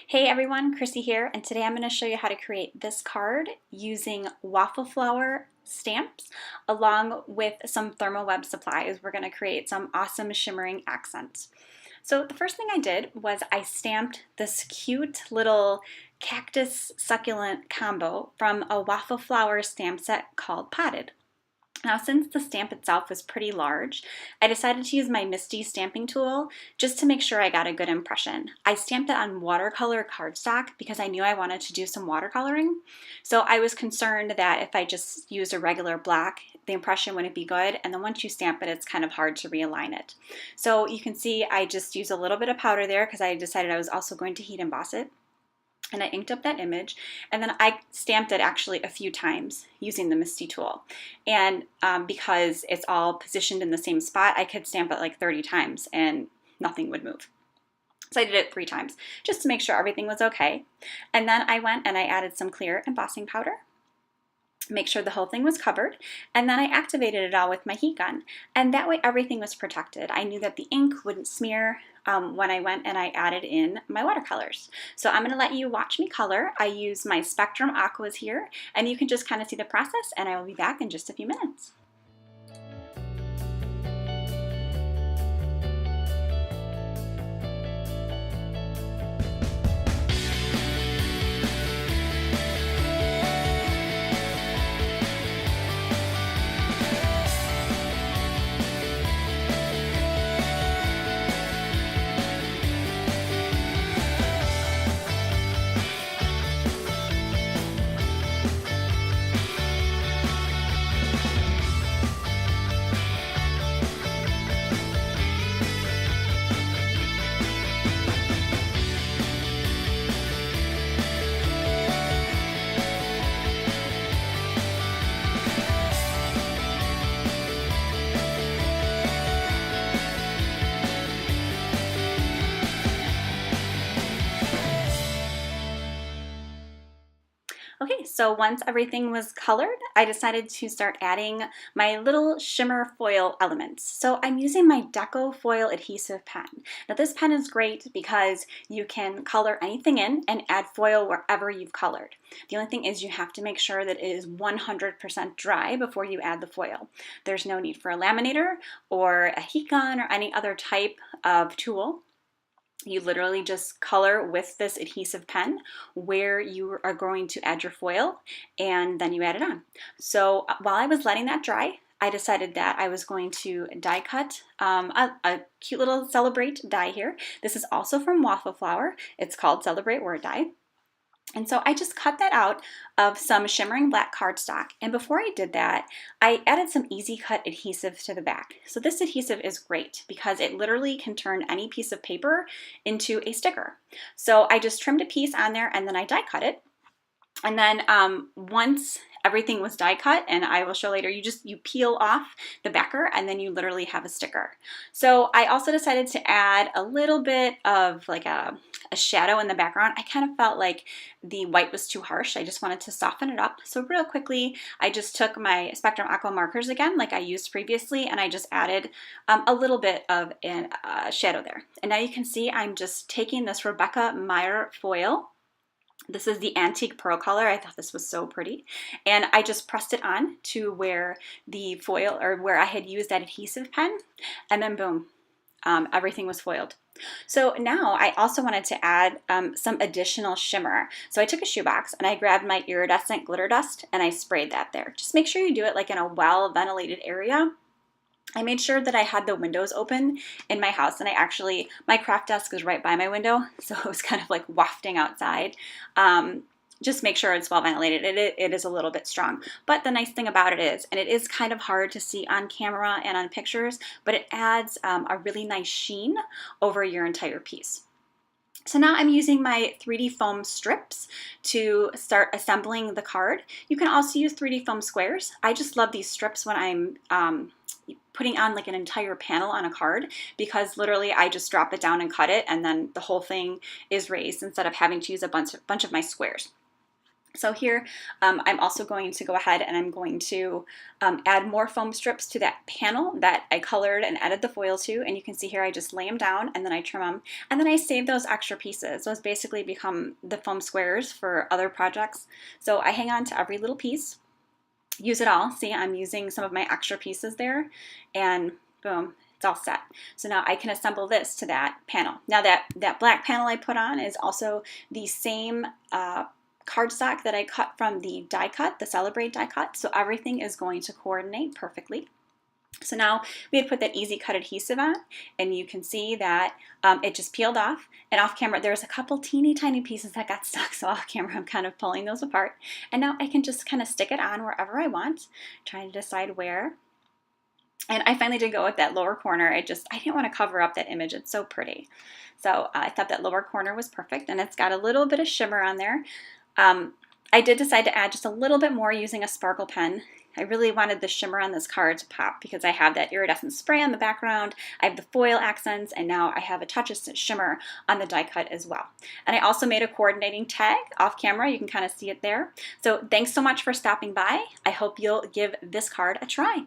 Hey everyone, Chrissy here, and today I'm going to show you how to create this card using waffle flower stamps along with some Therm O Web supplies. We're going to create some awesome shimmering accents. So the first thing I did was I stamped this cute little cactus succulent combo from a waffle flower stamp set called Potted. Now, since the stamp itself was pretty large, I decided to use my Misty stamping tool just to make sure I got a good impression. I stamped it on watercolor cardstock because I knew I wanted to do some watercoloring. So I was concerned that if I just used a regular black, the impression wouldn't be good. And then once you stamp it, it's kind of hard to realign it. So you can see I just used a little bit of powder there because I decided I was also going to heat emboss it. And I inked up that image, and then I stamped it actually a few times using the Misty tool. And because it's all positioned in the same spot, I could stamp it like 30 times and nothing would move. So I did it 3 times just to make sure everything was okay. And then I went and I added some clear embossing powder, make sure the whole thing was covered, and then I activated it all with my heat gun. And that way everything was protected. I knew that the ink wouldn't smear when I went and I added in my watercolors. So I'm going to let you watch me color. I use my Spectrum Aquas here, and you can just kind of see the process, and I will be back in just a few minutes. Okay, so once everything was colored, I decided to start adding my little shimmer foil elements. So I'm using my Deco Foil Adhesive pen. Now this pen is great because you can color anything in and add foil wherever you've colored. The only thing is you have to make sure that it is 100% dry before you add the foil. There's no need for a laminator or a heat gun or any other type of tool. You literally just color with this adhesive pen where you are going to add your foil, and then you add it on. So while I was letting that dry, I decided that I was going to die cut a cute little Celebrate die here. This is also from Waffle Flower. It's called Celebrate Word Die. And so I just cut that out of some shimmering black cardstock. And before I did that, I added some easy cut adhesive to the back. So this adhesive is great because it literally can turn any piece of paper into a sticker. So I just trimmed a piece on there and then I die cut it. And then once everything was die cut, and I will show later, you peel off the backer and then you literally have a sticker. So I also decided to add a little bit of like a shadow in the background. I kind of felt like the white was too harsh. I just wanted to soften it up. So real quickly, I just took my Spectrum Aqua markers again, like I used previously, and I just added a little bit of a shadow there. And now you can see I'm just taking this Rebecca Meyer foil. This is the Antique Pearl color. I thought this was so pretty. And I just pressed it on to where the foil, or where I had used that adhesive pen, and then boom, everything was foiled. So now I also wanted to add some additional shimmer. So I took a shoebox and I grabbed my iridescent glitter dust and I sprayed that there. Just make sure you do it like in a well-ventilated area. I made sure that I had the windows open in my house, and my craft desk is right by my window, so it was kind of like wafting outside. Just make sure it's well ventilated. It is a little bit strong, but the nice thing about it is, and it is kind of hard to see on camera and on pictures, but it adds a really nice sheen over your entire piece. So now I'm using my 3D foam strips to start assembling the card. You can also use 3D foam squares. I just love these strips when I'm putting on like an entire panel on a card, because literally I just drop it down and cut it, and then the whole thing is raised instead of having to use a bunch of my squares. So here, I'm also going to go ahead and I'm going to add more foam strips to that panel that I colored and added the foil to. And you can see here, I just lay them down and then I trim them. And then I save those extra pieces. Those basically become the foam squares for other projects. So I hang on to every little piece, use it all. See, I'm using some of my extra pieces there, and boom, it's all set. So now I can assemble this to that panel. Now that black panel I put on is also the same cardstock that I cut from the die cut, the Celebrate die cut. So everything is going to coordinate perfectly. So now we had put that easy cut adhesive on, and you can see that it just peeled off. And off camera, there's a couple teeny tiny pieces that got stuck. So off camera, I'm kind of pulling those apart. And now I can just kind of stick it on wherever I want, trying to decide where. And I finally did go with that lower corner. I didn't want to cover up that image. It's so pretty. So I thought that lower corner was perfect, and it's got a little bit of shimmer on there. I did decide to add just a little bit more using a sparkle pen. I really wanted the shimmer on this card to pop because I have that iridescent spray on the background, I have the foil accents, and now I have a touch of shimmer on the die cut as well. And I also made a coordinating tag off camera. You can kind of see it there. So thanks so much for stopping by. I hope you'll give this card a try.